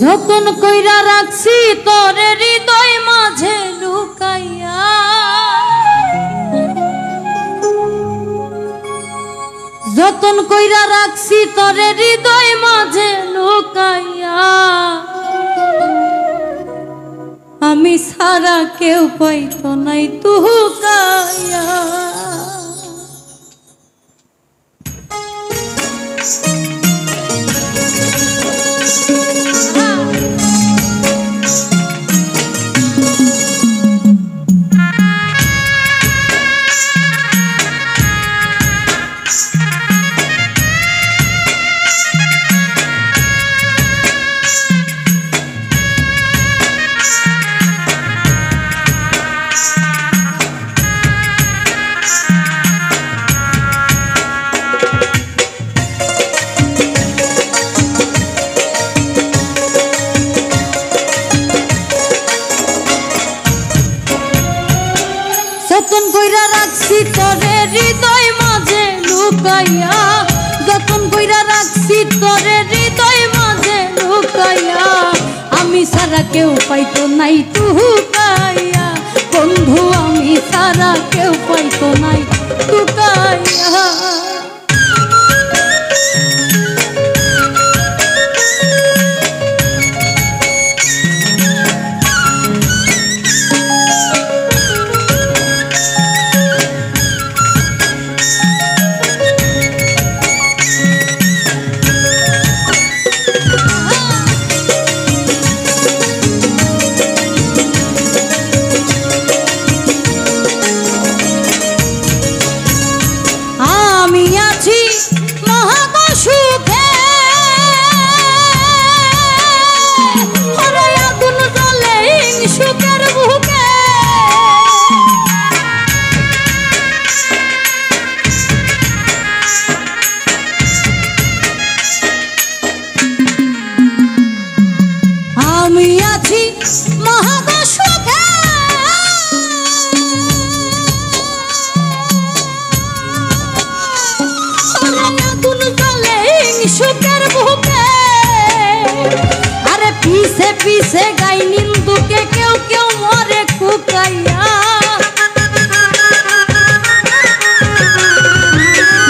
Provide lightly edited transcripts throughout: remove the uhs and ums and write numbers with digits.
যতন কইরা রাখছি তোরে হৃদয় মাঝে লুকাইয়া, যতন কইরা রাখছি তোরে হৃদয় মাঝে লুকাইয়া, আমি সারা কেউ পাইতো নাই তুকাইয়া। যতন কইরা রাখছি তোরে হৃদয় মাঝে লুকাইয়া, যতন কইরা রাখছি তোরে হৃদয় মাঝে লুকাইয়া, আমি সারা কেউ পাইতো নাই তুকাইয়া, বন্ধু আমি সারা কেউ পাইতো নাই তুকাইয়া। আমি আছি মহাগো সুখে, আগুন জ্বলে সুখের বুকে, আরে পিছে পিছে গাই নিন্দুকে কেউ কেউ মরে কুকাইয়া,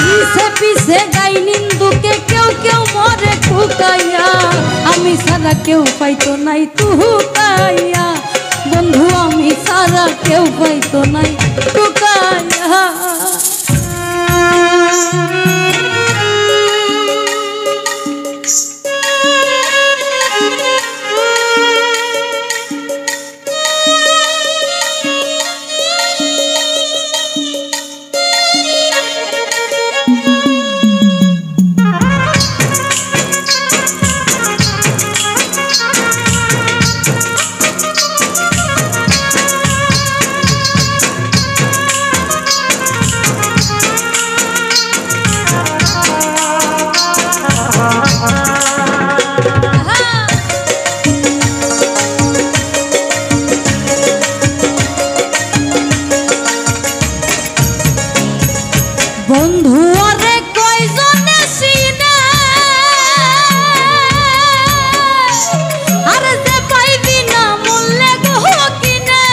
পিছে পিছে গাই নিন্দুকে কেউ কেউ মরে কুকাইয়া, আমি সারা কেউ পাইতো নাই তুকাইয়া, বন্ধু আমি সারা কেউ পাইতো নাই তুকাইয়া। বন্ধু আরে কয়জনে চিনে, আরে যে পাইবি না মূল্যে গো কিনে,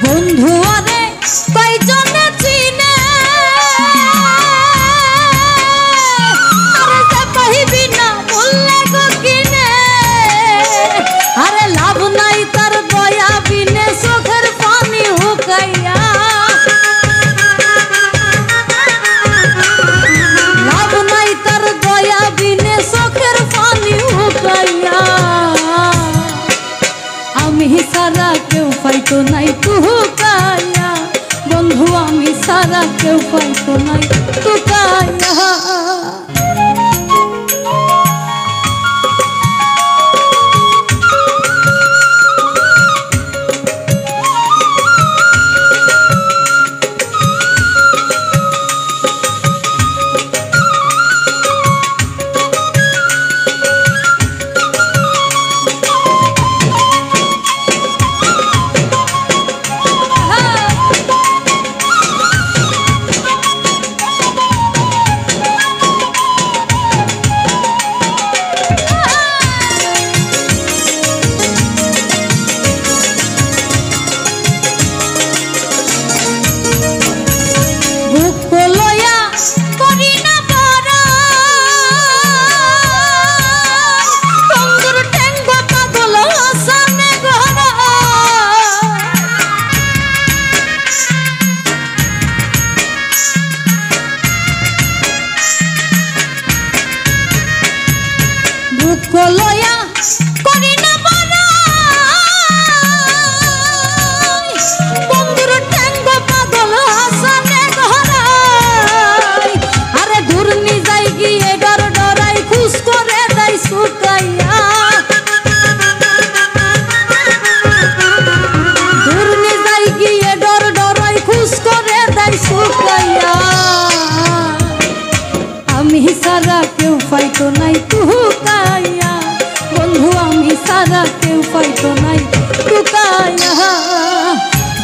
বন্ধু আরে কয়জনে চিনে, আরে যে পাইবি না মূল্যে গো কিনে, আরে লাভ নাই তার দয়া বিনে চোখের পানি হুকাইয়া, লাভ নাই তার দয়া বিনে চোখের পানি হুকাইয়া, আমি সারা কেউ পাইতো নাই তুকাইয়া, বন্ধু আমি সারা কেউ পাইতো নাই তুকাইয়া। দুঃখ লয়া করি না বাড়াই বন্ধুর ঠ্যাঙ্গ পাগল হাসানে ধরাই আরে দূর নি যাই গিয়ে ডর ডরাই খুশ করে দেয় শুকাইয়া দূর নি যাই গিয়ে ডর ডরাই খুশ করে দেয় শুকাইয়া আমি সারা কেউ পাইতো নাই টুকাইয়া বন্ধু আমি সারা কেউ পাইতো নাই টুকাইয়া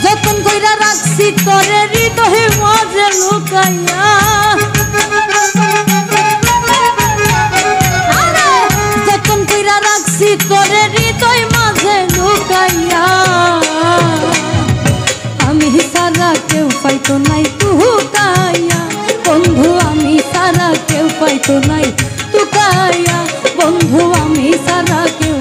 যতন কইরা রাখছি তোরে হৃদয়ে মাঝে লুকাইয়া যতন কইরা রাখছি তোরে হৃদয় মাঝে লুকাইয়া আমি সারা কেউ পাইতো নাই টুকাইয়া বন্ধু আমি সারা কেউ পাইতো নাই টুকাইয়া বন্ধু আমি সারা কেউ